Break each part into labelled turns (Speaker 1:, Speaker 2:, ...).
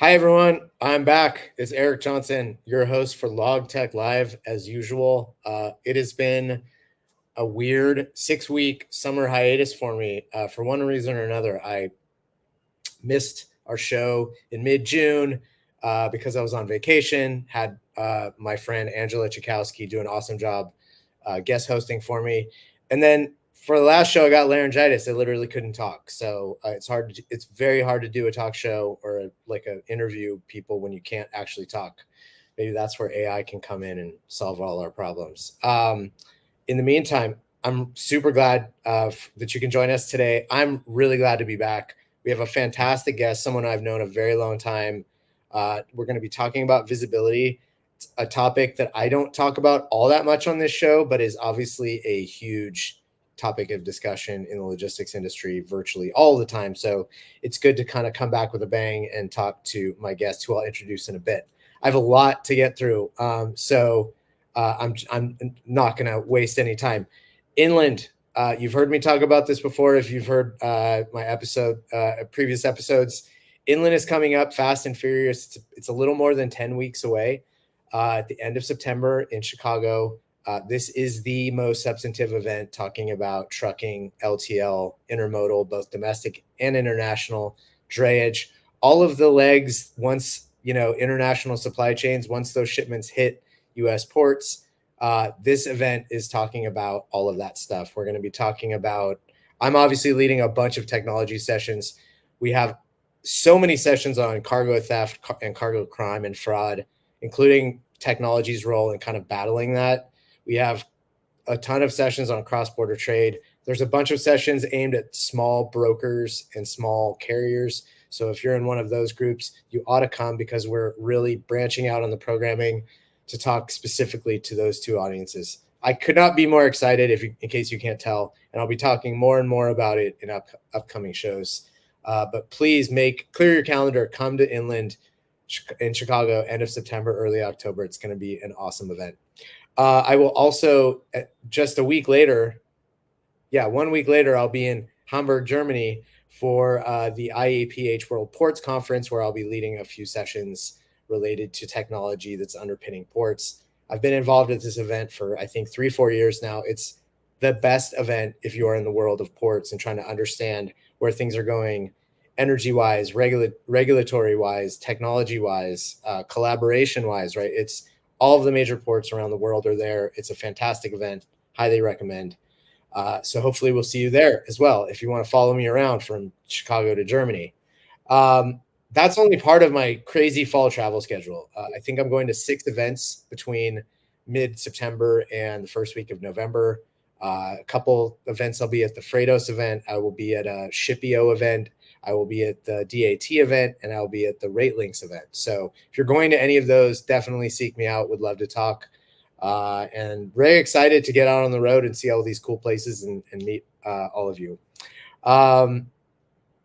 Speaker 1: Hi, everyone. I'm back. It's Eric Johnson, your host for LogTech Live, as usual. It has been a weird 6-week summer hiatus for me. For one reason or another, I missed our show in mid-June because I was on vacation, had my friend Angela Chakowski do an awesome job guest hosting for me. And then for the last show, I got laryngitis. I literally couldn't talk. So it's very hard to do a talk show or like an interview people when you can't actually talk. Maybe that's where AI can come in and solve all our problems. In the meantime, I'm super glad that you can join us today. I'm really glad to be back. We have a fantastic guest, someone I've known a very long time. We're going to be talking about visibility, a topic that I don't talk about all that much on this show, but is obviously a huge topic of discussion in the logistics industry virtually all the time. So it's good to kind of come back with a bang and talk to my guest, who I'll introduce in a bit. I have a lot to get through, so I'm not going to waste any time. Inland, you've heard me talk about this before. If you've heard my previous episodes, Inland is coming up fast and furious. It's a little more than 10 weeks away. At the end of September in Chicago. This is the most substantive event talking about trucking, LTL, intermodal, both domestic and international, drayage, all of the legs once, international supply chains, once those shipments hit U.S. ports. This event is talking about all of that stuff. We're going to be talking about, I'm obviously leading a bunch of technology sessions. We have so many sessions on cargo theft and cargo crime and fraud, including technology's role in kind of battling that. We have a ton of sessions on cross-border trade. There's a bunch of sessions aimed at small brokers and small carriers. So if you're in one of those groups, you ought to come, because we're really branching out on the programming to talk specifically to those two audiences. I could not be more excited, in case you can't tell, and I'll be talking more and more about it in upcoming shows. But please clear your calendar, come to Inland in Chicago, end of September, early October. It's going to be an awesome event. I will also, just a week later, 1 week later, I'll be in Hamburg, Germany for the IAPH World Ports Conference, where I'll be leading a few sessions related to technology that's underpinning ports. I've been involved with this event for, I think, 3-4 years now. It's the best event if you are in the world of ports and trying to understand where things are going, energy-wise, regulatory-wise, technology-wise, collaboration-wise, right? It's all of the major ports around the world are there. It's a fantastic event. Highly recommend. So hopefully we'll see you there as well, if you want to follow me around from Chicago to Germany. That's only part of my crazy fall travel schedule. I think I'm going to 6 events between mid-September and the first week of November. A couple events I'll be at the Freightos event. I will be at a Shipio event. I will be at the DAT event, and I'll be at the RateLinks event. So if you're going to any of those, definitely seek me out. Would love to talk. And very excited to get out on the road and see all these cool places and meet all of you.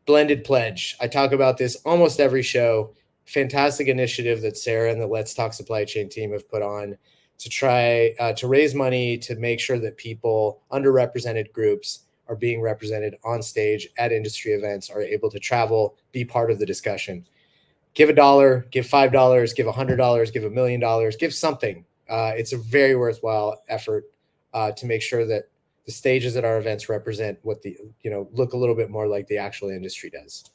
Speaker 1: Blended Pledge. I talk about this almost every show. Fantastic initiative that Sarah and the Let's Talk Supply Chain team have put on to try to raise money to make sure that people, underrepresented groups, are being represented on stage at industry events, are able to travel, be part of the discussion. Give $1, give $5, give $100, give $1 million, give something. It's a very worthwhile effort to make sure that the stages at our events represent what look a little bit more like the actual industry does.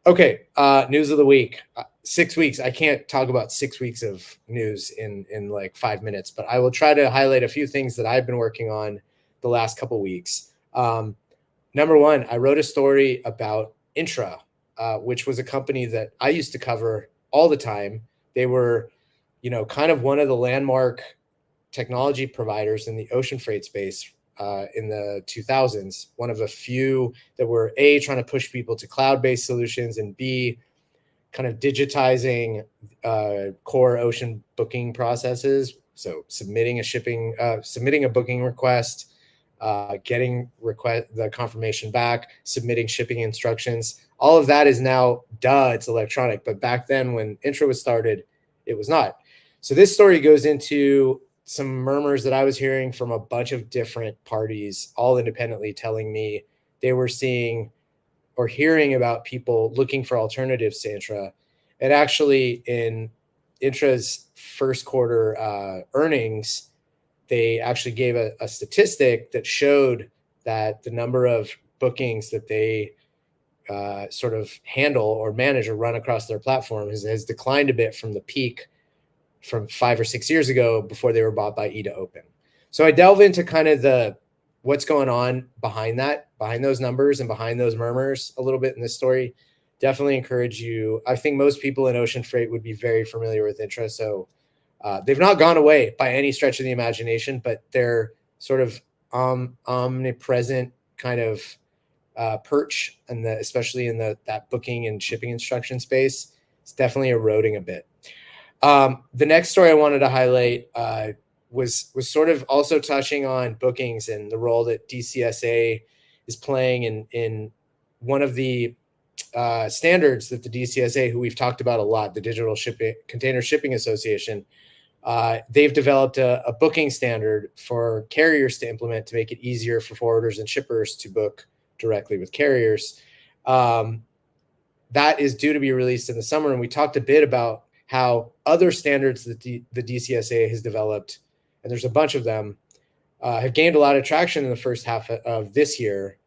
Speaker 1: Okay, news of the week. 6 weeks. I can't talk about 6 weeks of news in like 5 minutes, but I will try to highlight a few things that I've been working on the last couple weeks. Number one, I wrote a story about Intra, which was a company that I used to cover all the time. They were, kind of one of the landmark technology providers in the ocean freight space in the 2000s. One of a few that were A, trying to push people to cloud-based solutions, and B, kind of digitizing core ocean booking processes. So submitting a booking request, getting the confirmation back, submitting shipping instructions. All of that is now, it's electronic. But back then when Intra was started, it was not. So this story goes into some murmurs that I was hearing from a bunch of different parties, all independently, telling me they were seeing or hearing about people looking for alternatives to Intra. And actually, in Intra's first quarter earnings, they actually gave a statistic that showed that the number of bookings that they sort of handle or manage or run across their platform has declined a bit from the peak from 5 or 6 years ago before they were bought by Ida Open. So I delve into kind of what's going on behind those numbers and behind those murmurs a little bit in this story. Definitely encourage you. I think most people in ocean freight would be very familiar with Intra. So they've not gone away by any stretch of the imagination, but they're sort of omnipresent kind of perch, and especially in that booking and shipping instruction space, it's definitely eroding a bit. The next story I wanted to highlight was sort of also touching on bookings and the role that DCSA is playing in one of the standards that the DCSA, who we've talked about a lot, the Digital Container Shipping Association, they've developed a booking standard for carriers to implement to make it easier for forwarders and shippers to book directly with carriers. That is due to be released in the summer, and we talked a bit about how other standards that the DCSA has developed, and there's a bunch of them, have gained a lot of traction in the first half of this year,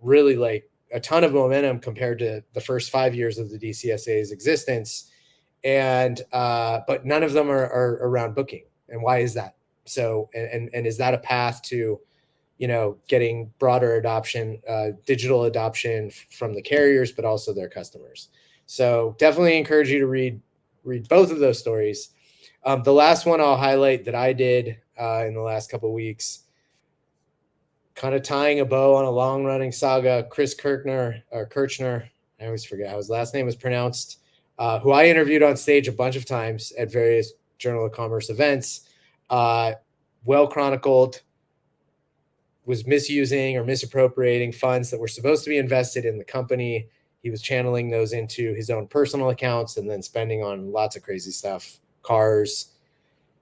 Speaker 1: really like a ton of momentum compared to the first 5 years of the DCSA's existence. And but none of them are around booking. And why is that? So, and is that a path to, getting broader adoption, digital adoption from the carriers, but also their customers? So definitely encourage you to read both of those stories. The last one I'll highlight that I did in the last couple of weeks, kind of tying a bow on a long-running saga, Chris Kirchner, I always forget how his last name was pronounced, who I interviewed on stage a bunch of times at various Journal of Commerce events, well chronicled, was misusing or misappropriating funds that were supposed to be invested in the company. He was channeling those into his own personal accounts and then spending on lots of crazy stuff, cars,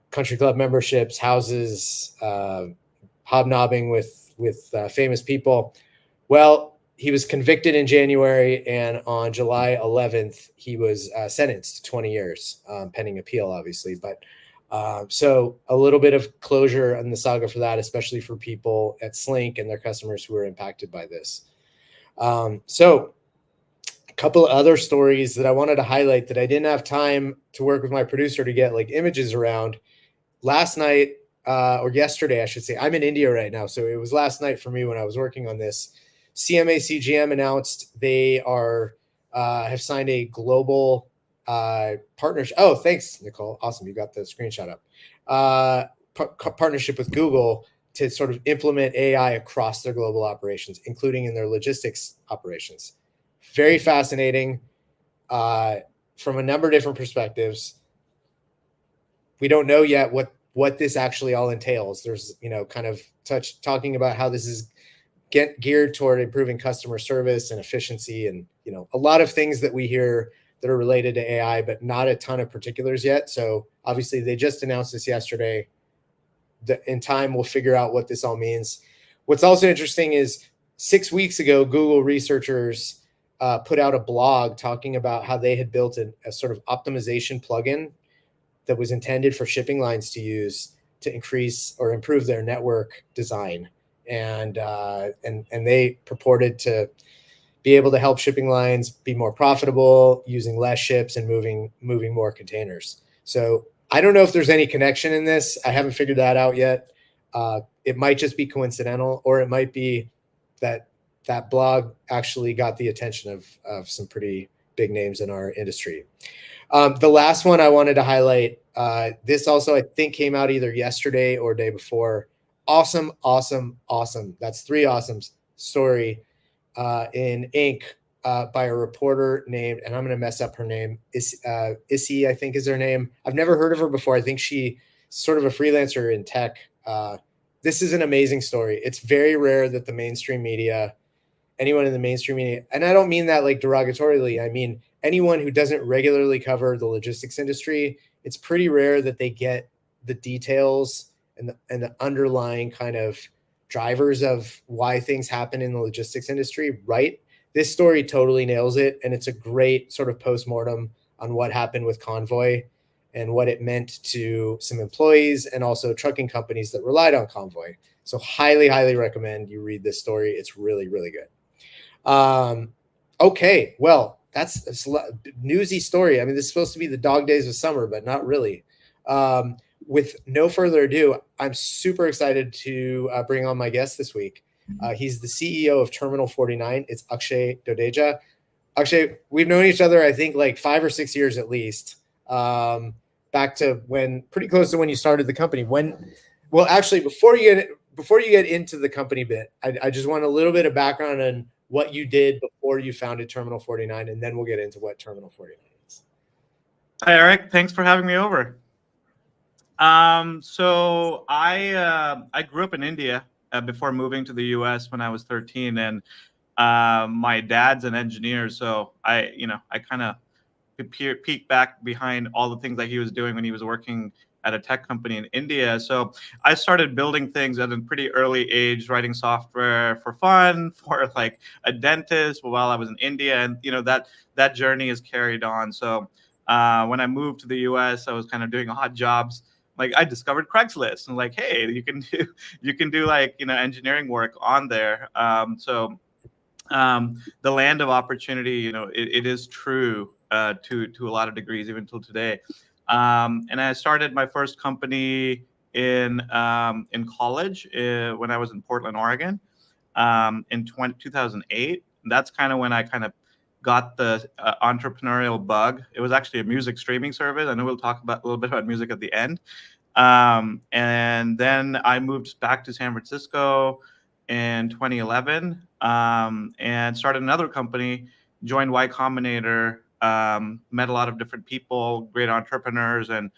Speaker 1: country club memberships, houses, hobnobbing with famous people. Well, he was convicted in January, and on July 11th, he was sentenced to 20 years, pending appeal, obviously. But so a little bit of closure on the saga for that, especially for people at Slink and their customers who are impacted by this. So a couple of other stories that I wanted to highlight that I didn't have time to work with my producer to get like images around. Last night, or yesterday, I should say, I'm in India right now, so it was last night for me when I was working on this. CMA CGM announced they have signed a global partnership. Oh, thanks, Nicole. Awesome, you got the screenshot up. Partnership with Google to sort of implement AI across their global operations, including in their logistics operations. Very fascinating from a number of different perspectives. We don't know yet what this actually all entails. There's, kind of talking about how this is geared toward improving customer service and efficiency, and, a lot of things that we hear that are related to AI, but not a ton of particulars yet. So obviously they just announced this yesterday. In time, we'll figure out what this all means. What's also interesting is 6 weeks ago, Google researchers put out a blog talking about how they had built a sort of optimization plugin that was intended for shipping lines to use to increase or improve their network design. And they purported to be able to help shipping lines be more profitable, using less ships and moving more containers. So I don't know if there's any connection in this. I haven't figured that out yet. It might just be coincidental, or it might be that blog actually got the attention of some pretty big names in our industry. The last one I wanted to highlight, this also I think came out either yesterday or day before. Awesome. That's 3 awesomes story in Inc. By a reporter named, and I'm going to mess up her name, Issy, I think is her name. I've never heard of her before. I think she's sort of a freelancer in tech. This is an amazing story. It's very rare that the mainstream media, anyone in the mainstream media, and I don't mean that like derogatorily, I mean anyone who doesn't regularly cover the logistics industry, it's pretty rare that they get the details and the underlying kind of drivers of why things happen in the logistics industry right. This story totally nails it, and it's a great sort of postmortem on what happened with Convoy and what it meant to some employees and also trucking companies that relied on Convoy. So highly, highly recommend you read this story. It's really, really good. Okay, well, that's a newsy story. I mean, this is supposed to be the dog days of summer, but not really. With no further ado, I'm super excited to bring on my guest this week. He's the CEO of Terminal 49. It's Akshay Dodeja. Akshay, we've known each other, I think, like 5 or 6 years at least. Back to when, pretty close to when you started the company. Well, actually, before you get into the company bit, I just want a little bit of background on what you did before you founded Terminal 49, and then we'll get into what Terminal 49 is.
Speaker 2: Hi, Eric. Thanks for having me over. So I grew up in India before moving to the U.S. when I was 13, and my dad's an engineer, so I kind of peek back behind all the things that he was doing when he was working at a tech company in India. So I started building things at a pretty early age, writing software for fun, for like a dentist while I was in India, and that journey is carried on. So when I moved to the U.S., I was kind of doing odd jobs. Like I discovered Craigslist and like, hey, you can do like engineering work on there. So the land of opportunity, it is true to a lot of degrees, even till today. And I started my first company in college when I was in Portland, Oregon, in 2008. That's kind of when I kind of got the entrepreneurial bug. It was actually a music streaming service. I know we'll talk about a little bit about music at the end. And then I moved back to San Francisco in 2011 and started another company, joined Y Combinator, met a lot of different people, great entrepreneurs. And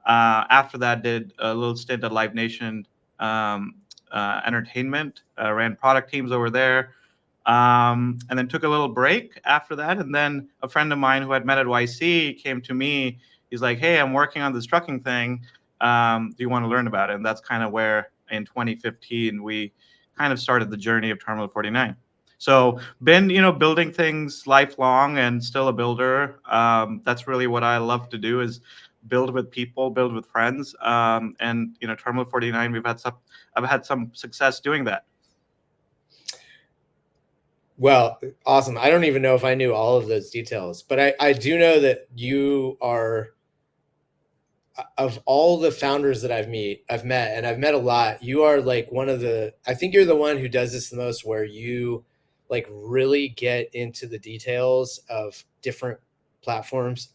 Speaker 2: after that, did a little stint at Live Nation Entertainment, ran product teams over there. And then took a little break after that. And then a friend of mine who had met at YC came to me. He's like, hey, I'm working on this trucking thing. Do you want to learn about it? And that's kind of where in 2015, we kind of started the journey of Terminal 49. So been, building things lifelong and still a builder. That's really what I love to do, is build with people, build with friends. And, Terminal 49, I've had some success doing that.
Speaker 1: Well, awesome. I don't even know if I knew all of those details, but I do know that you are, of all the founders that I've met, and I've met a lot, you are like I think you're the one who does this the most, where you like really get into the details of different platforms,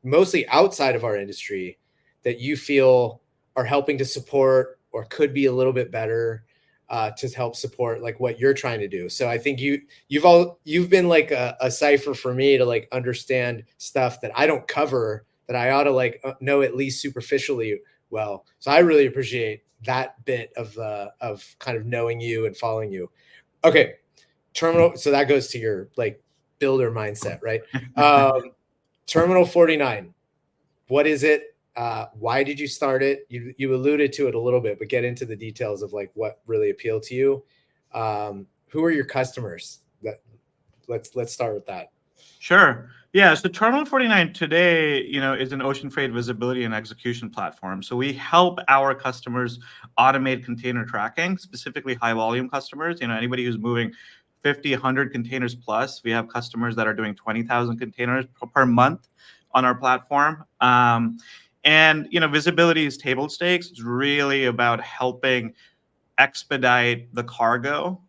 Speaker 1: mostly outside of our industry, that you feel are helping to support or could be a little bit better to help support like what you're trying to do. So I think you've been like a cipher for me to like understand stuff that I don't cover, that I ought to like know at least superficially well. So I really appreciate that bit of kind of knowing you and following you. Okay, Terminal. So that goes to your like builder mindset, right? Terminal 49. What is it? Why did you start it? You alluded to it a little bit, but get into the details of like what really appealed to you. Who are your customers? Let's start with that.
Speaker 2: Sure. Yeah. So Terminal 49 today, is an ocean freight visibility and execution platform. So we help our customers automate container tracking, specifically high volume customers. Anybody who's moving 50, 100 containers plus. We have customers that are doing 20,000 containers per month on our platform. And visibility is table stakes. It's really about helping expedite the cargo,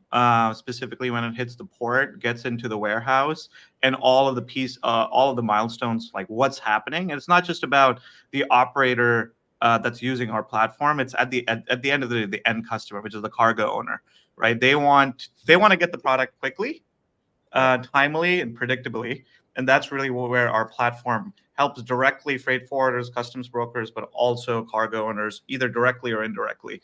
Speaker 2: specifically when it hits the port, gets into the warehouse, and all of the milestones, like what's happening. And it's not just about the operator that's using our platform. It's at the end of the end customer, which is the cargo owner, right? They want to get the product quickly, timely, and predictably. And that's really where our platform helps directly freight forwarders, customs brokers, but also cargo owners, either directly or indirectly,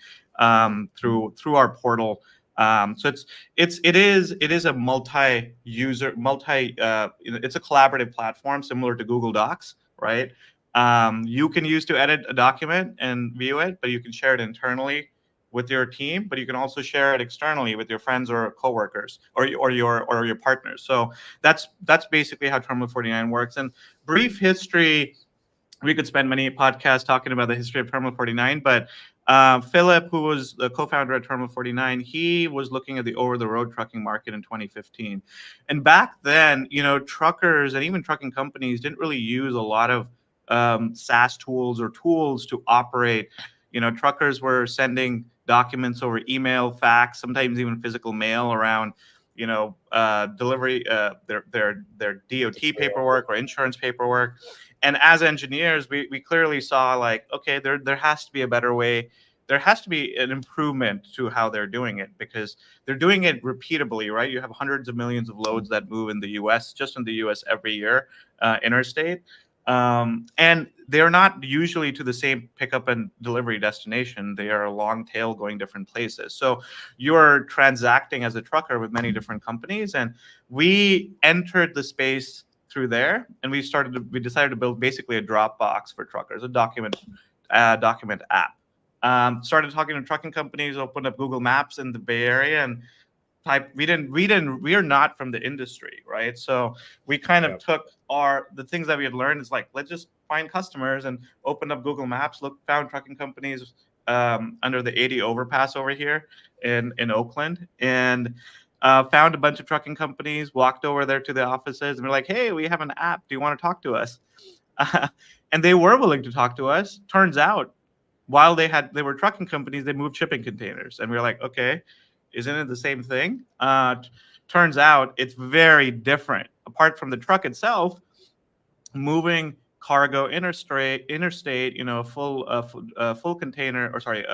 Speaker 2: through our portal. So it is a multi-user, it's a collaborative platform similar to Google Docs, right? You can use to edit a document and view it, but you can share it internally with your team, but you can also share it externally with your friends or coworkers or your partners. So that's basically how Terminal 49 works. And brief history, we could spend many podcasts talking about the history of Terminal 49, but Philip, who was the co-founder at Terminal 49, he was looking at the over-the-road trucking market in 2015. And back then, truckers and even trucking companies didn't really use a lot of SaaS tools or tools to operate. Truckers were sending documents over email, fax, sometimes even physical mail around, delivery, their DOT paperwork or insurance paperwork. And as engineers, we clearly saw like, okay, there has to be a better way. There has to be an improvement to how they're doing it, because they're doing it repeatably, right? You have hundreds of millions of loads that move in the U.S., just in the U.S. every year, interstate. And they're not usually to the same pickup and delivery destination. They are a long tail going different places. So you're transacting as a trucker with many different companies. And we entered the space through there, and we decided to build basically a Dropbox for truckers, a document app. Started talking to trucking companies, opened up Google Maps in the Bay Area, and we are not from the industry, right? So we kind of took the things that we had learned is like, let's just find customers, and opened up Google Maps, found trucking companies under the 80 overpass over here in Oakland, and found a bunch of trucking companies, walked over there to the offices, and we're like, hey, we have an app. Do you want to talk to us? And they were willing to talk to us. Turns out, while they were trucking companies, they moved shipping containers. And we were like, okay, isn't it the same thing? Turns out it's very different. Apart from the truck itself, moving cargo interstate, full container, or sorry,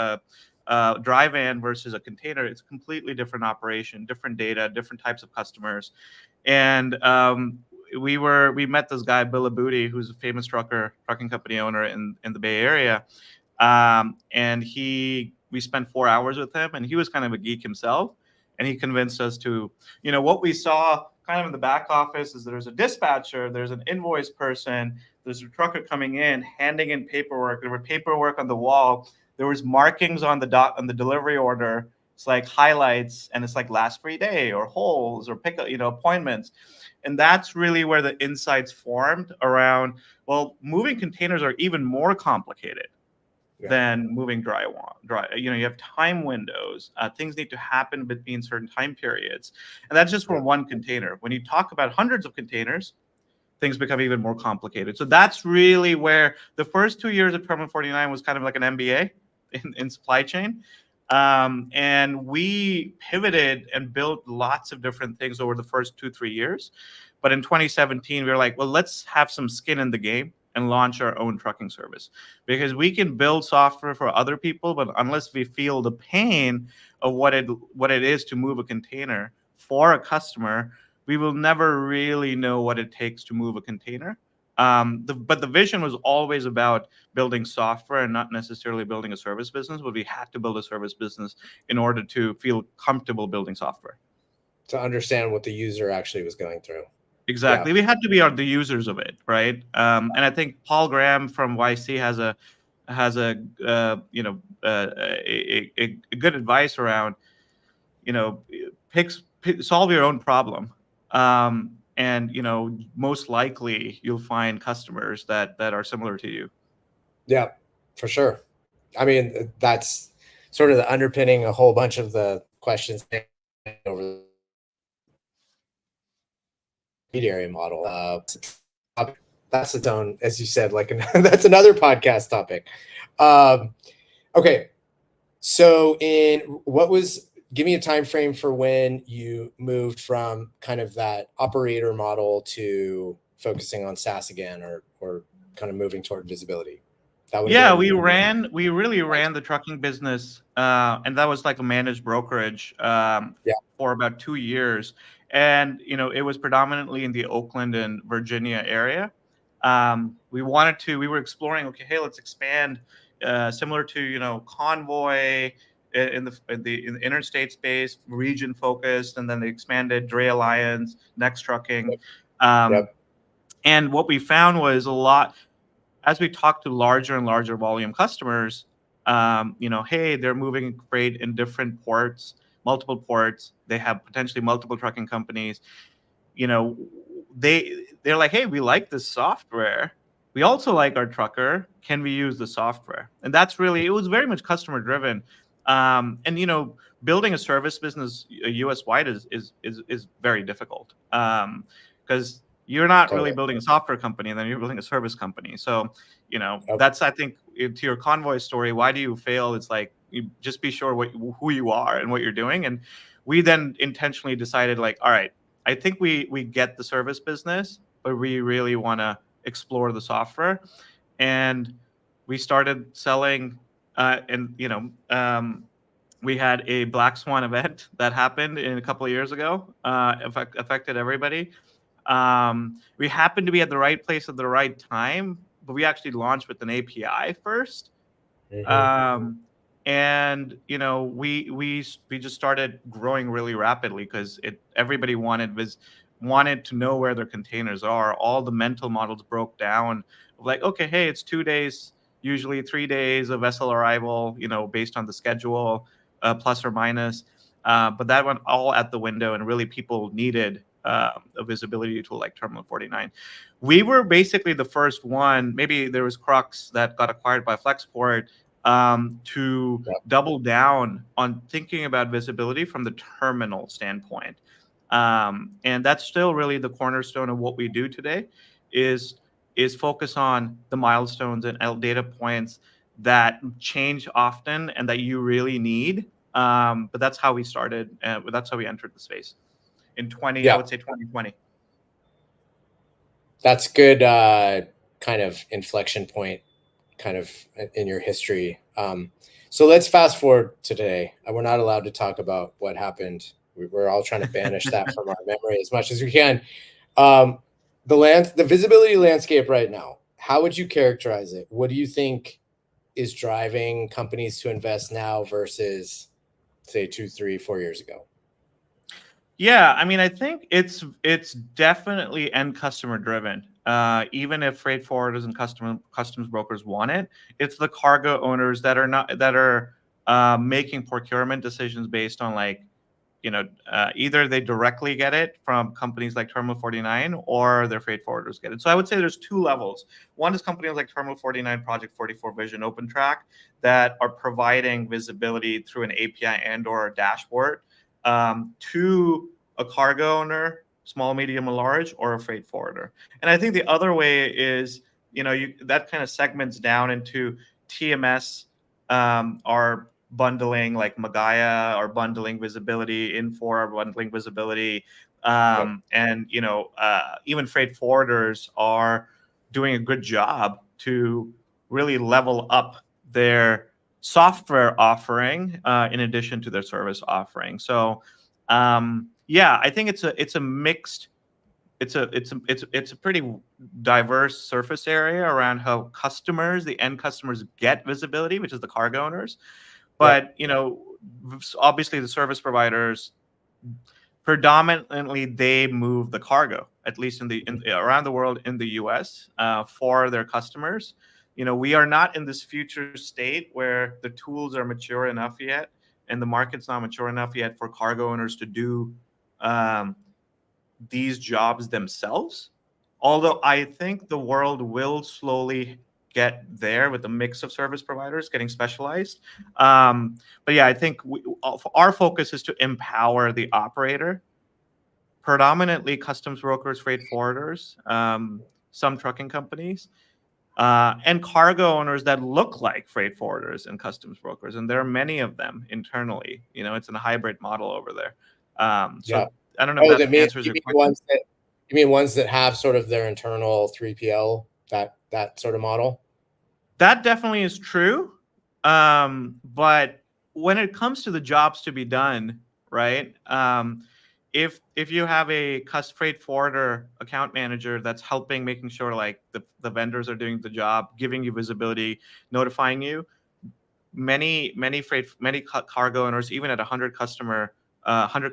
Speaker 2: dry van versus a container, it's a completely different operation, different data, different types of customers. And we met this guy, Bill Abudi, who's a famous trucking company owner in the Bay Area. And we spent 4 hours with him, and he was kind of a geek himself. And he convinced us to, what we saw kind of in the back office is there's a dispatcher, there's an invoice person, there's a trucker coming in, handing in paperwork. There were paperwork on the wall. There was markings on the delivery order. It's like highlights, and it's like last free day or holes or pick appointments. And that's really where the insights formed around, well, moving containers are even more complicated than moving dry. You have time windows. Things need to happen between certain time periods. And that's just for one container. When you talk about hundreds of containers, things become even more complicated. So that's really where the first 2 years of Terminal 49 was kind of like an MBA in supply chain. And we pivoted and built lots of different things over the first 2-3 years. But in 2017, we were like, well, let's have some skin in the game and launch our own trucking service, because we can build software for other people, but unless we feel the pain of what it is to move a container for a customer, we will never really know what it takes to move a container. But the vision was always about building software and not necessarily building a service business, but we had to build a service business in order to feel comfortable building software.
Speaker 1: To understand what the user actually was going through.
Speaker 2: Exactly. Yeah. We had to be the users of it, right? And I think Paul Graham from YC has a good advice around, solve your own problem. And most likely you'll find customers that are similar to you.
Speaker 1: Yeah, for sure. I mean, that's sort of the underpinning a whole bunch of the questions over intermediary model. That's its own, as you said, like that's another podcast topic. Okay, so give me a time frame for when you moved from kind of that operator model to focusing on SaaS again, or kind of moving toward visibility.
Speaker 2: We really ran the trucking business, and that was like a managed brokerage for about 2 years. And, it was predominantly in the Oakland and Virginia area. We were exploring, okay, hey, let's expand, similar to, Convoy in the interstate space, region focused, and then they expanded Dray Alliance, Next Trucking. And what we found was a lot, as we talked to larger and larger volume customers, hey, they're moving freight in different ports, multiple ports. They have potentially multiple trucking companies. They're like, hey, we like this software. We also like our trucker. Can we use the software? And that's really, it was very much customer driven. And building a service business US wide is very difficult, because you're not really
Speaker 1: Totally.
Speaker 2: building a software company, and then you're building a service company. So
Speaker 1: Yep.
Speaker 2: that's, I think, to your Convoy story, why do you fail? It's like, you just be sure who you are and what you're doing. And we then intentionally decided, like, all right, I think we get the service business, but we really want to explore the software. And we started selling, and we had a Black Swan event that happened in a couple of years ago, affected everybody. We happened to be at the right place at the right time, but we actually launched with an API first.
Speaker 1: Mm-hmm.
Speaker 2: And we just started growing really rapidly, because everybody wanted to know where their containers are. All the mental models broke down of like, okay, hey, it's 2 days, usually 3 days of vessel arrival, based on the schedule, plus or minus. But that went all at the window, and really people needed a visibility tool like Terminal 49. We were basically the first one. Maybe there was Crux that got acquired by Flexport, to
Speaker 1: Yep.
Speaker 2: double down on thinking about visibility from the terminal standpoint. And that's still really the cornerstone of what we do today, is focus on the milestones and data points that change often and that you really need. But that's how we started. That's how we entered the space in I would say 2020.
Speaker 1: That's good. Kind of inflection point, kind of in your history. So let's fast forward to today. We're not allowed to talk about what happened. We're all trying to banish that from our memory as much as we can. The visibility landscape right now, how would you characterize it? What do you think is driving companies to invest now versus, say, 2, 3, 4 years ago?
Speaker 2: Yeah, I mean, I think it's definitely end customer driven. Even if freight forwarders and customs brokers want it, it's the cargo owners that are making procurement decisions based on, like, either they directly get it from companies like Terminal 49, or their freight forwarders get it. So I would say there's two levels. One is companies like Terminal 49, Project 44 Vision, OpenTrack, that are providing visibility through an API and/or a dashboard, to a cargo owner, small, medium, or large, or a freight forwarder. And I think the other way is, that kind of segments down into TMS, are bundling, like Magaya are bundling visibility, Infor are bundling visibility, and even freight forwarders are doing a good job to really level up their software offering, in addition to their service offering. So yeah, I think it's a mixed, it's a pretty diverse surface area around how the end customers get visibility, which is the cargo owners. But obviously the service providers, predominantly they move the cargo, at least around the world, in the US, for their customers. We are not in this future state where the tools are mature enough yet, and the market's not mature enough yet for cargo owners to do these jobs themselves. Although I think the world will slowly get there with a mix of service providers getting specialized. But yeah, I think our focus is to empower the operator, predominantly customs brokers, freight forwarders, some trucking companies, and cargo owners that look like freight forwarders and customs brokers. And there are many of them internally. It's in a hybrid model over there. So I don't know if that answers your question.
Speaker 1: You mean ones that have sort of their internal 3PL, that sort of model?
Speaker 2: That definitely is true. But when it comes to the jobs to be done, right? If you have a freight forwarder account manager that's helping, making sure like the vendors are doing the job, giving you visibility, notifying you, many cargo owners, even at 100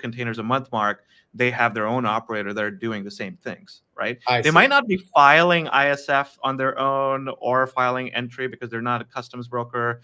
Speaker 2: containers a month mark, they have their own operator that are doing the same things, right? They might not be filing ISF on their own or filing entry because they're not a customs broker.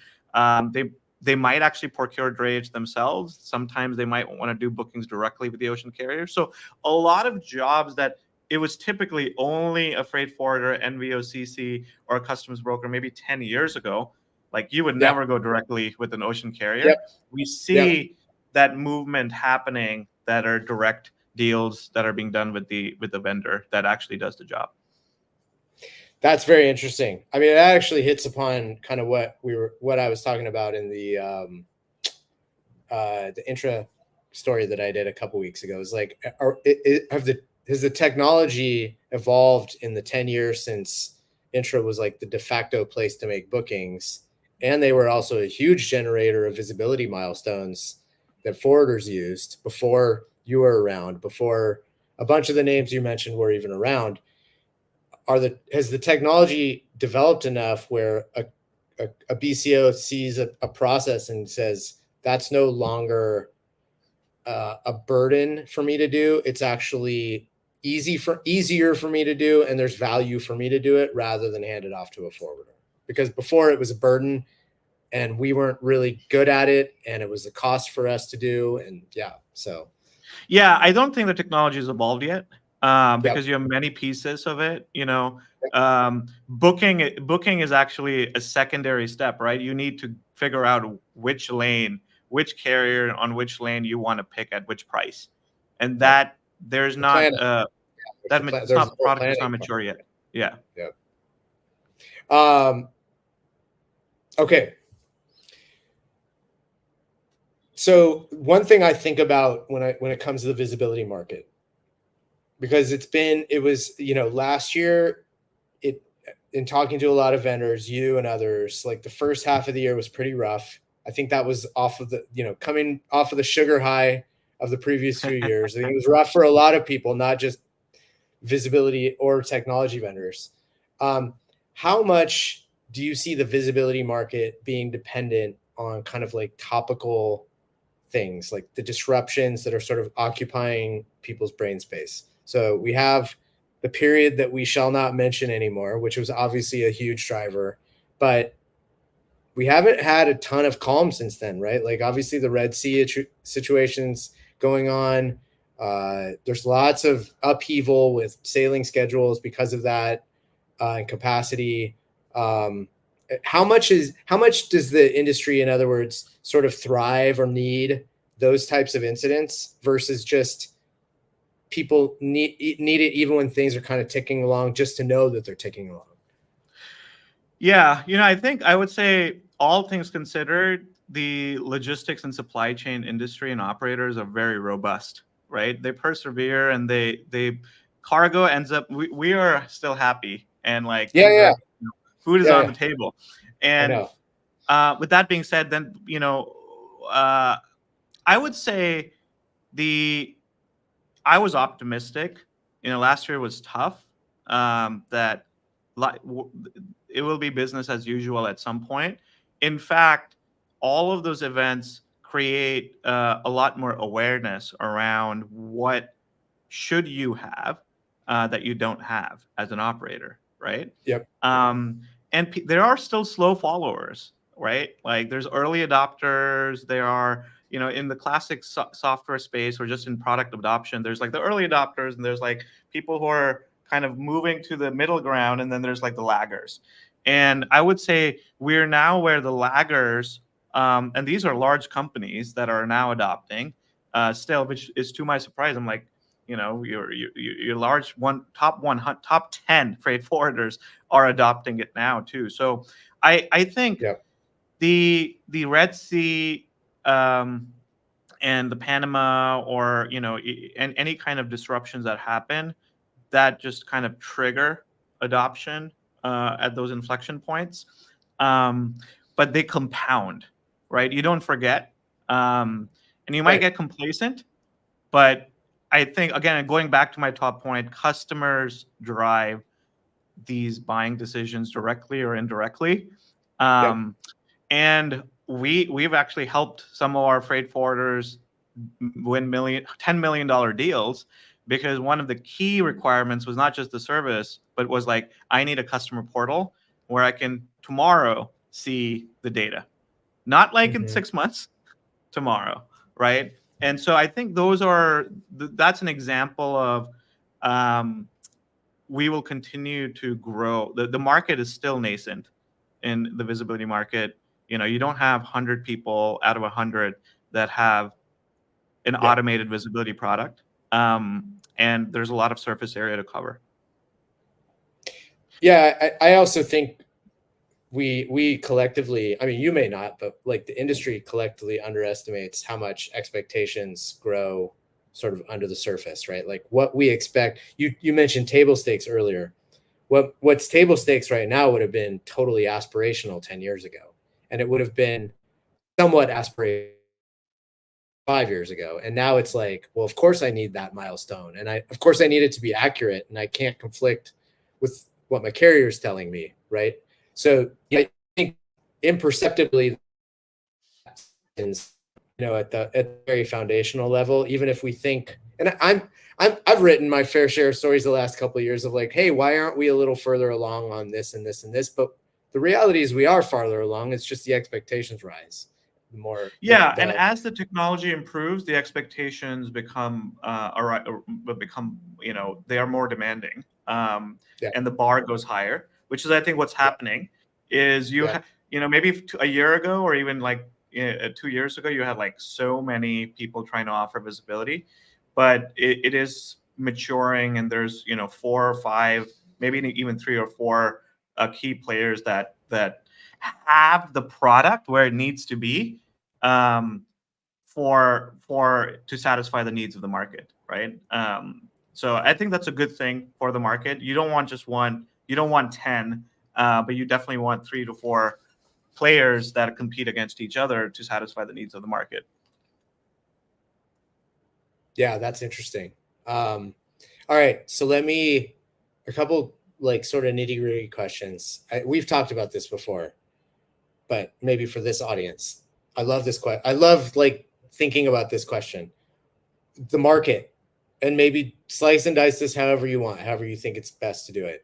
Speaker 2: They might actually procure drayage themselves. Sometimes they might want to do bookings directly with the ocean carrier. So a lot of jobs that it was typically only a freight forwarder, NVOCC, or a customs broker maybe 10 years ago. Like you would
Speaker 1: Yeah.
Speaker 2: never go directly with an ocean carrier.
Speaker 1: Yep.
Speaker 2: We see that movement happening, that are direct deals that are being done with the vendor that actually does the job.
Speaker 1: That's very interesting. I mean, that actually hits upon kind of what I was talking about in the intra story that I did a couple weeks ago. Is like, has the technology evolved in the 10 years since intra was like the de facto place to make bookings, and they were also a huge generator of visibility milestones that forwarders used before you were around, before a bunch of the names you mentioned were even around. Has the technology developed enough where a BCO sees a process and says, that's no longer a burden for me to do. It's actually easier for me to do, and there's value for me to do it rather than hand it off to a forwarder. Because before it was a burden and we weren't really good at it, and it was a cost for us to do. And
Speaker 2: yeah, I don't think the technology has evolved yet. Because you have many pieces of it, booking is actually a secondary step, right? You need to figure out which carrier on which lane you want to pick at which price, and that there's not the product is not mature yet. Yeah.
Speaker 1: Okay. So one thing I think about when it comes to the visibility market, because it was last year, in talking to a lot of vendors, you and others, like the first half of the year was pretty rough. I think that was off of coming off of the sugar high of the previous few years. I think it was rough for a lot of people, not just visibility or technology vendors. How much do you see the visibility market being dependent on kind of like topical things, like the disruptions that are sort of occupying people's brain space? So we have the period that we shall not mention anymore, which was obviously a huge driver, but we haven't had a ton of calm since then, right? Like obviously the Red Sea situations going on. There's lots of upheaval with sailing schedules because of that, and capacity. How much does the industry, in other words, sort of thrive or need those types of incidents versus just people need it even when things are kind of ticking along, just to know that they're ticking along?
Speaker 2: Yeah, I think I would say, all things considered, the logistics and supply chain industry and operators are very robust, right? They persevere, and they cargo ends up. We are still happy, and like food is on the table, and with that being said, then I would say I was optimistic. Last year was tough. That it will be business as usual at some point. In fact, all of those events create a lot more awareness around what should you have that you don't have as an operator, right?
Speaker 1: Yep.
Speaker 2: And there are still slow followers, right? Like there's early adopters. There are, in the classic software space or just in product adoption, there's like the early adopters, and there's like people who are kind of moving to the middle ground, and then there's like the laggers. And I would say we're now where the laggers, and these are large companies that are now adopting still, which is to my surprise. I'm like, your large top 10 freight forwarders are adopting it now too. So I think the Red Sea and the Panama, or and any kind of disruptions that happen, that just kind of trigger adoption at those inflection points, but they compound, right? You don't forget, and you might get complacent, but I think, again, going back to my top point, customers drive these buying decisions directly or indirectly. And we've actually helped some of our freight forwarders win $10 million deals, because one of the key requirements was not just the service, but was like, I need a customer portal where I can tomorrow see the data. not like in 6 months, tomorrow, right? And so I think that's an example of we will continue to grow. The market is still nascent in the visibility market. You don't have 100 people out of 100 that have an automated visibility product. And there's a lot of surface area to cover.
Speaker 1: Yeah, I also think we collectively, I mean, you may not, but like the industry collectively underestimates how much expectations grow sort of under the surface, right? Like what we expect. You mentioned table stakes earlier. What's table stakes right now would have been totally aspirational 10 years ago, and it would have been somewhat aspirational 5 years ago. And now it's like, well, of course I need that milestone, and of course I need it to be accurate, and I can't conflict with what my carrier is telling me, right? So I think imperceptibly, at the very foundational level, even if we think, and I've written my fair share of stories the last couple of years of like, hey, why aren't we a little further along on this and this and this? But the reality is we are farther along. It's just the expectations rise more.
Speaker 2: And as the technology improves, the expectations become they are more demanding, and the bar goes higher, which is I think what's happening is maybe a year ago or even like 2 years ago, you had like so many people trying to offer visibility, but it is maturing, and there's 4 or 5, maybe even 3 or 4 key players that have the product where it needs to be to satisfy the needs of the market, right? So I think that's a good thing for the market. You don't want just one, you don't want 10, but you definitely want 3 to 4 players that compete against each other to satisfy the needs of the market.
Speaker 1: Yeah, that's interesting. All right, so a couple like sort of nitty-gritty questions. We've talked about this before, but maybe for this audience, I love this question. I love like thinking about this question. The market, and maybe slice and dice this however you want, however you think it's best to do it.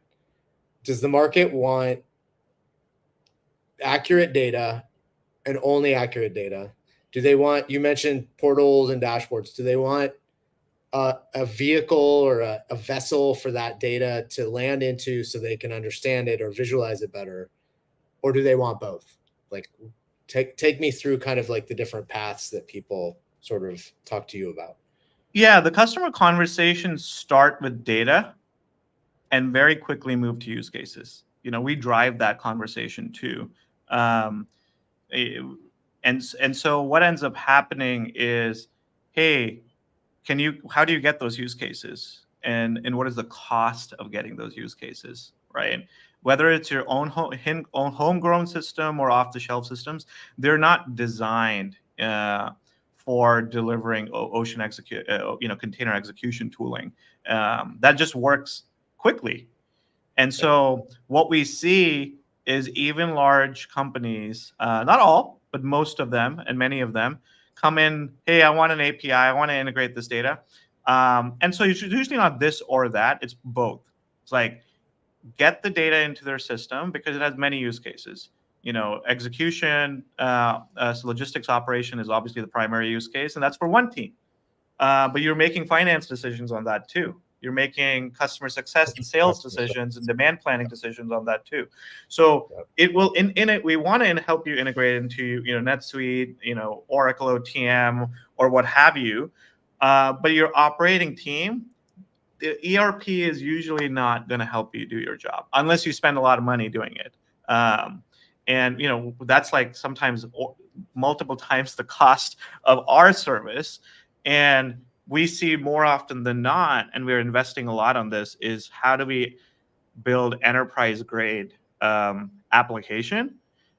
Speaker 1: Does the market want accurate data and only accurate data? Do they want, you mentioned portals and dashboards, do they want a vehicle or a vessel for that data to land into so they can understand it or visualize it better? Or do they want both? Like take me through kind of like the different paths that people sort of talk to you about.
Speaker 2: Yeah, the customer conversations start with data and very quickly move to use cases. We drive that conversation too. And so what ends up happening is, hey, how do you get those use cases? And what is the cost of getting those use cases, right? Whether it's your own homegrown system or off-the-shelf systems, they're not designed for delivering container execution tooling. That just works quickly. And so what we see is even large companies, not all, but most of them and many of them, come in, hey, I want an API, I want to integrate this data. And so it's usually not this or that, it's both. It's like, get the data into their system because it has many use cases. Execution, so logistics operation is obviously the primary use case, and that's for one team. But you're making finance decisions on that too. You're making customer success and sales decisions and demand planning decisions on that too. So it will in it. We want to help you integrate into NetSuite, Oracle OTM, or what have you. But your operating team, the ERP is usually not going to help you do your job unless you spend a lot of money doing it. And that's like sometimes multiple times the cost of our service. And we see more often than not, and we're investing a lot on this, is how do we build enterprise grade application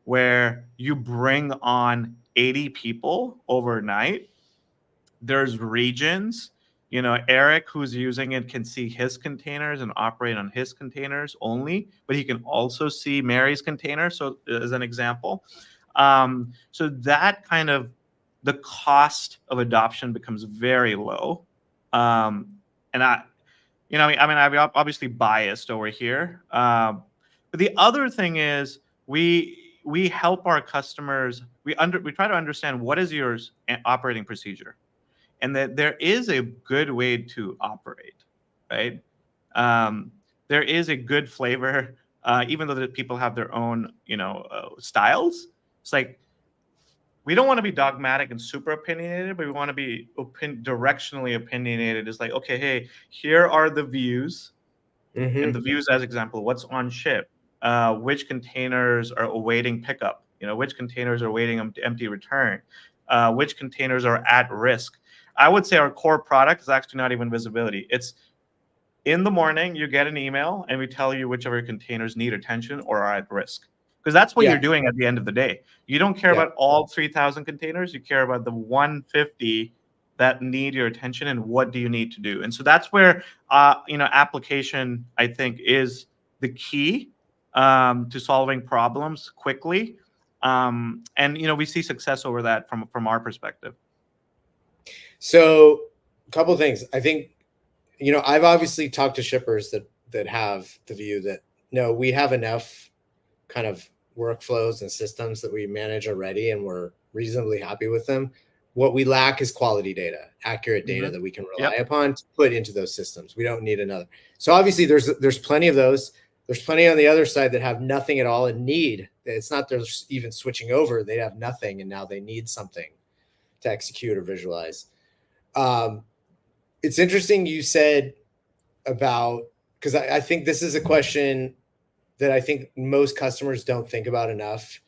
Speaker 2: where you bring on 80 people overnight. There's regions. Eric, who's using it, can see his containers and operate on his containers only, but he can also see Mary's container. So as an example, so that kind of the cost of adoption becomes very low. And I'm obviously biased over here. But the other thing is we help our customers. we try to understand what is your operating procedure, and that there is a good way to operate, right? There is a good flavor, even though that people have their own, styles. It's like we don't want to be dogmatic and super opinionated, but we want to be directionally opinionated. It's like, okay, hey, here are the views, and the views as example, what's on ship, which containers are awaiting pickup, which containers are awaiting empty return, which containers are at risk. I would say our core product is actually not even visibility. It's in the morning, you get an email and we tell you which of your containers need attention or are at risk. Because that's what you're doing at the end of the day. You don't care about all 3,000 containers. You care about the 150 that need your attention and what do you need to do. And so that's where, application, I think, is the key to solving problems quickly. And, we see success over that from our perspective.
Speaker 1: So a couple of things. I think, I've obviously talked to shippers that have the view that, no, we have enough kind of workflows and systems that we manage already, and we're reasonably happy with them. What we lack is quality data, accurate data that we can rely upon to put into those systems. We don't need another. So obviously there's plenty of those. There's plenty on the other side that have nothing at all and need. It's not they're even switching over. They have nothing, and now they need something to execute or visualize. It's interesting you said about, because I think this is a question that I think most customers don't think about enough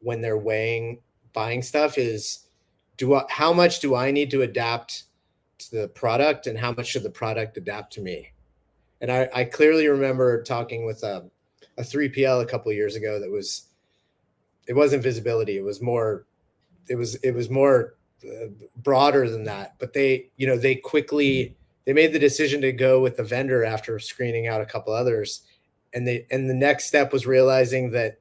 Speaker 1: when they're weighing buying stuff is, how much do I need to adapt to the product, and how much should the product adapt to me? And I clearly remember talking with a 3PL a couple of years ago it wasn't visibility. It was more broader than that, but they made the decision to go with the vendor after screening out a couple others. And the next step was realizing that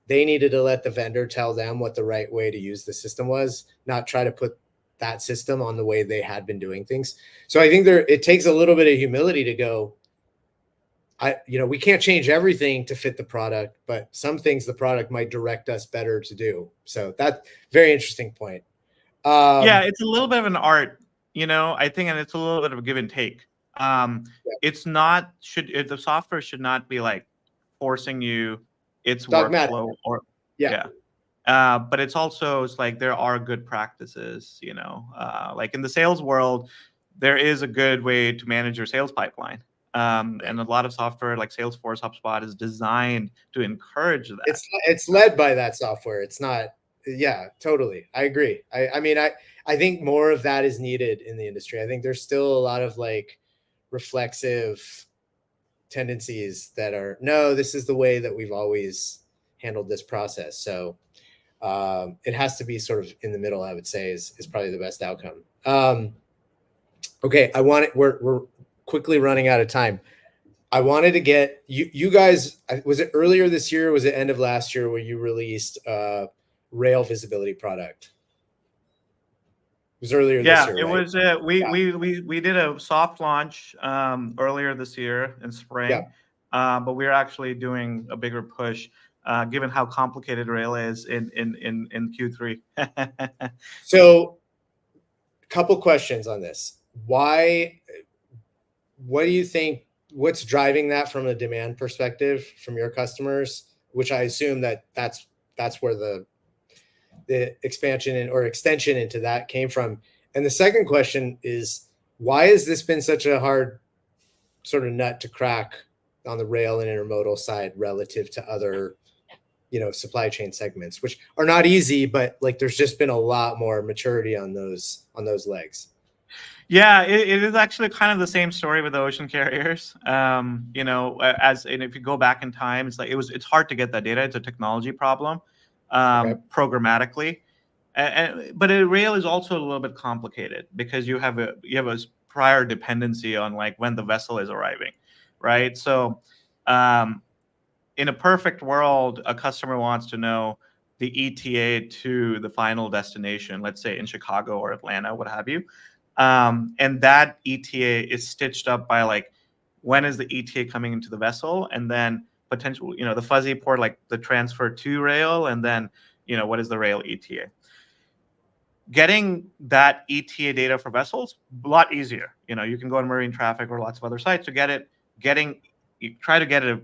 Speaker 1: they needed to let the vendor tell them what the right way to use the system was, not try to put that system on the way they had been doing things. So I think it takes a little bit of humility to go, we can't change everything to fit the product, but some things the product might direct us better to do. So that's very interesting point.
Speaker 2: It's a little bit of an art, I think, and it's a little bit of a give and take. It's not, the software should not be like forcing you its dogmatic workflow or but it's also, it's like there are good practices, like in the sales world, there is a good way to manage your sales pipeline. And a lot of software like Salesforce, HubSpot is designed to encourage that.
Speaker 1: It's led by that software. It's not. Yeah, totally. I agree. I think more of that is needed in the industry. I think there's still a lot of like reflexive tendencies that are, no, this is the way that we've always handled this process. So it has to be sort of in the middle, I would say, is probably the best outcome. Okay, we're quickly running out of time. I wanted to get you guys, was it earlier this year or was it end of last year where you released rail visibility product? It was earlier this year,
Speaker 2: it
Speaker 1: right?
Speaker 2: Was we did a soft launch earlier this year in spring, but we're actually doing a bigger push given how complicated rail is in Q3.
Speaker 1: So a couple questions on this. What do you think, what's driving that from a demand perspective from your customers, which I assume that's where the expansion or extension into that came from. And the second question is, why has this been such a hard sort of nut to crack on the rail and intermodal side relative to other, supply chain segments, which are not easy, but like there's just been a lot more maturity on those legs?
Speaker 2: Yeah, it is actually kind of the same story with the ocean carriers. And if you go back in time, it's hard to get that data. It's a technology problem. Programmatically, but rail is also a little bit complicated because you have a prior dependency on like when the vessel is arriving, right? So in a perfect world, a customer wants to know the ETA to the final destination, let's say in Chicago or Atlanta, what have you, and that ETA is stitched up by like when is the ETA coming into the vessel, and then potential, the fuzzy port, like the transfer to rail, and then, what is the rail ETA. getting that ETA data for vessels a lot easier. You can go on marine traffic or lots of other sites to get it. You try to get it.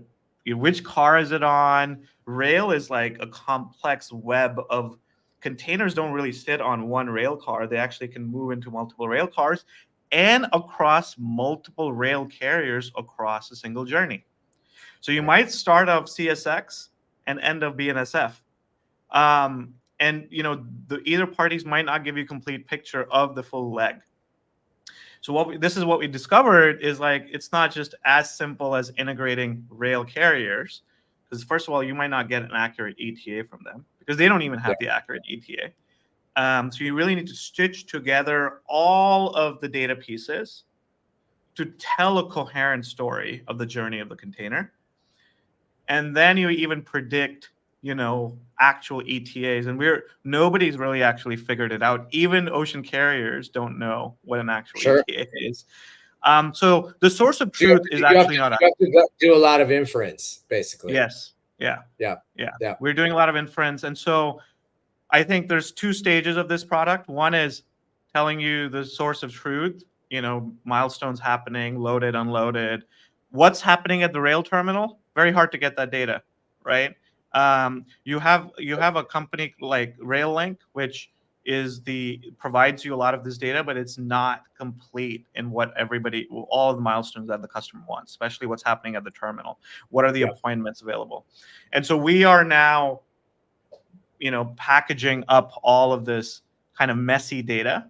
Speaker 2: Which car is it on? Rail is like a complex web of containers. Don't really sit on one rail car. They actually can move into multiple rail cars and across multiple rail carriers across a single journey. So you might start off CSX and end up BNSF. And the either parties might not give you a complete picture of the full leg. So this is what we discovered is like it's not just as simple as integrating rail carriers, because first of all, you might not get an accurate ETA from them because they don't even have the accurate ETA. So you really need to stitch together all of the data pieces to tell a coherent story of the journey of the container. And then you even predict, actual ETAs. And nobody's really actually figured it out. Even ocean carriers don't know what an actual ETA is. So the source of truth is actually not.
Speaker 1: You have to do a lot of inference, basically.
Speaker 2: Yes. Yeah.
Speaker 1: Yeah.
Speaker 2: We're doing a lot of inference. And so I think there's two stages of this product. One is telling you the source of truth, milestones happening, loaded, unloaded. What's happening at the rail terminal? Very hard to get that data, right? You have a company like RailLink, which provides you a lot of this data, but it's not complete in what all of the milestones that the customer wants, especially what's happening at the terminal. What are the appointments available? And so we are now, packaging up all of this kind of messy data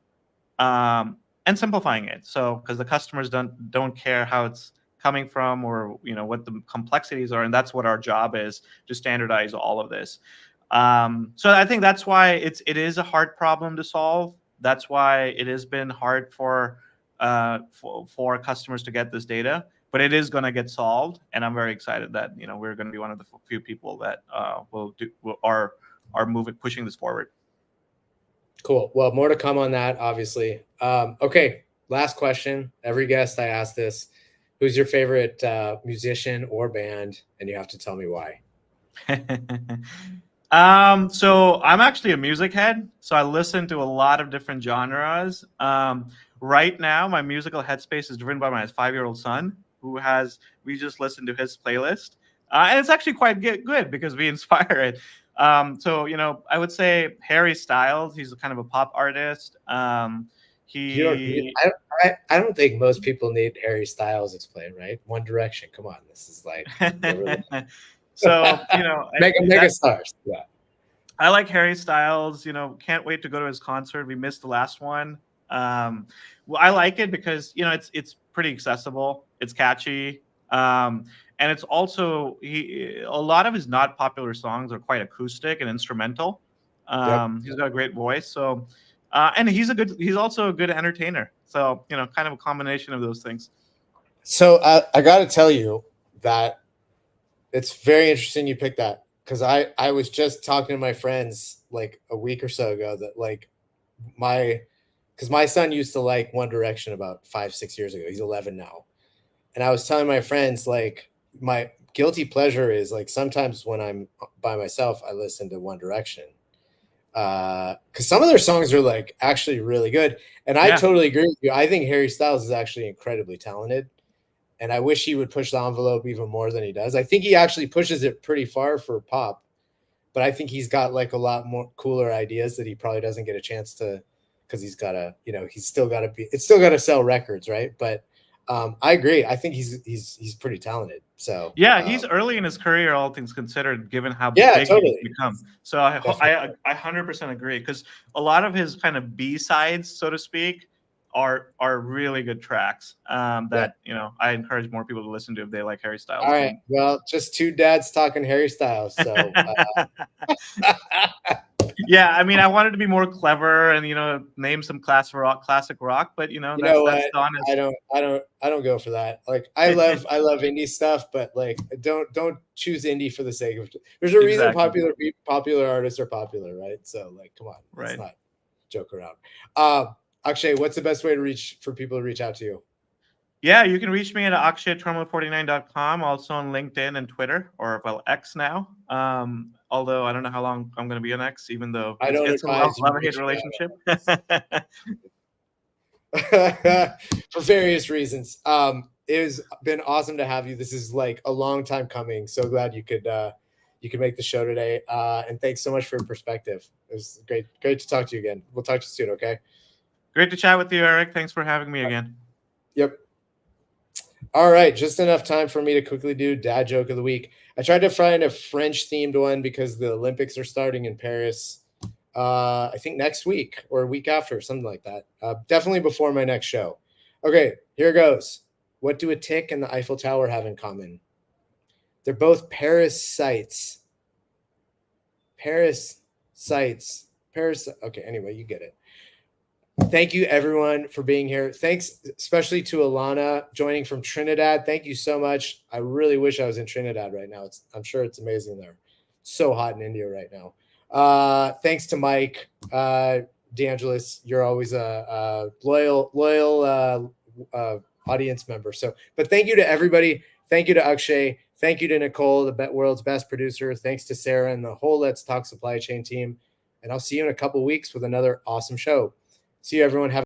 Speaker 2: and simplifying it. So because the customers don't care how it's coming from or what the complexities are, and that's what our job is, to standardize all of this. So I think that's why it is a hard problem to solve. That's why it has been hard for customers to get this data, but it is going to get solved, and I'm very excited that we're going to be one of the few people that are pushing this forward.
Speaker 1: Cool. Well, more to come on that, obviously. Okay, last question. Every guest I ask this. Who's your favorite musician or band? And you have to tell me why.
Speaker 2: So I'm actually a music head. So I listen to a lot of different genres. Right now, my musical headspace is driven by my 5-year-old son, we just listened to his playlist. And it's actually quite good because we inspire it. So, I would say Harry Styles, he's kind of a pop artist.
Speaker 1: I don't think most people need Harry Styles explained, right? One Direction. Come on, this is like
Speaker 2: so
Speaker 1: mega stars. Yeah,
Speaker 2: I like Harry Styles. Can't wait to go to his concert. We missed the last one. Well, I like it because it's pretty accessible. It's catchy, and it's also a lot of his not popular songs are quite acoustic and instrumental. He's got a great voice, so. And he's also a good entertainer. So, kind of a combination of those things.
Speaker 1: So I got to tell you that it's very interesting you picked that, because I was just talking to my friends like a week or so ago that like because my son used to like One Direction about 5-6 years ago. He's 11 now. And I was telling my friends like my guilty pleasure is like sometimes when I'm by myself, I listen to One Direction. Because some of their songs are like actually really good, and I totally agree with you. I think Harry Styles is actually incredibly talented, and I wish he would push the envelope even more than he does. I think he actually pushes it pretty far for pop, but I think he's got like a lot more cooler ideas that he probably doesn't get a chance to, because he's got to, it's still got to sell records, right? But I agree. I think he's pretty talented. So
Speaker 2: he's early in his career, all things considered, given how big he's become. So I 100% agree, because a lot of his kind of B-sides, so to speak, are really good tracks that I encourage more people to listen to if they like Harry Styles.
Speaker 1: All right, well, just two dads talking Harry Styles. So
Speaker 2: yeah, I mean, I wanted to be more clever and name some classic rock, but that's honest.
Speaker 1: I don't go for that. Like I love indie stuff, but like don't choose indie for the sake of. There's a reason popular artists are popular, right? So like, come on, let's not joke around. Akshay, what's the best way for people to reach out to you?
Speaker 2: Yeah, you can reach me at akshay@terminal49.com, also on LinkedIn and Twitter, or X now. Although I don't know how long I'm going to be an X, even though
Speaker 1: I don't
Speaker 2: it's a
Speaker 1: advise you
Speaker 2: love-hate
Speaker 1: reaching
Speaker 2: relationship.
Speaker 1: for various reasons. It has been awesome to have you. This is like a long time coming. So glad you could make the show today. And thanks so much for your perspective. It was great to talk to you again. We'll talk to you soon. Okay.
Speaker 2: Great to chat with you, Eric. Thanks for having me again.
Speaker 1: Yep. All right, just enough time for me to quickly do dad joke of the week. I tried to find a French themed one because the Olympics are starting in Paris. I think next week or a week after, something like that. Definitely before my next show. Okay, here goes. What do a tick and the Eiffel Tower have in common? They're both Paris sites. Paris sites. Paris. Okay, anyway, you get it. Thank you, everyone, for being here. Thanks especially to Alana joining from Trinidad. Thank you so much. I really wish I was in Trinidad right now. I'm sure it's amazing there. It's so hot in India right now. Thanks to Mike, DeAngelis. You're always a loyal audience member. But thank you to everybody. Thank you to Akshay. Thank you to Nicole, the world's best producer. Thanks to Sarah and the whole Let's Talk supply chain team. And I'll see you in a couple weeks with another awesome show. See you, everyone. Have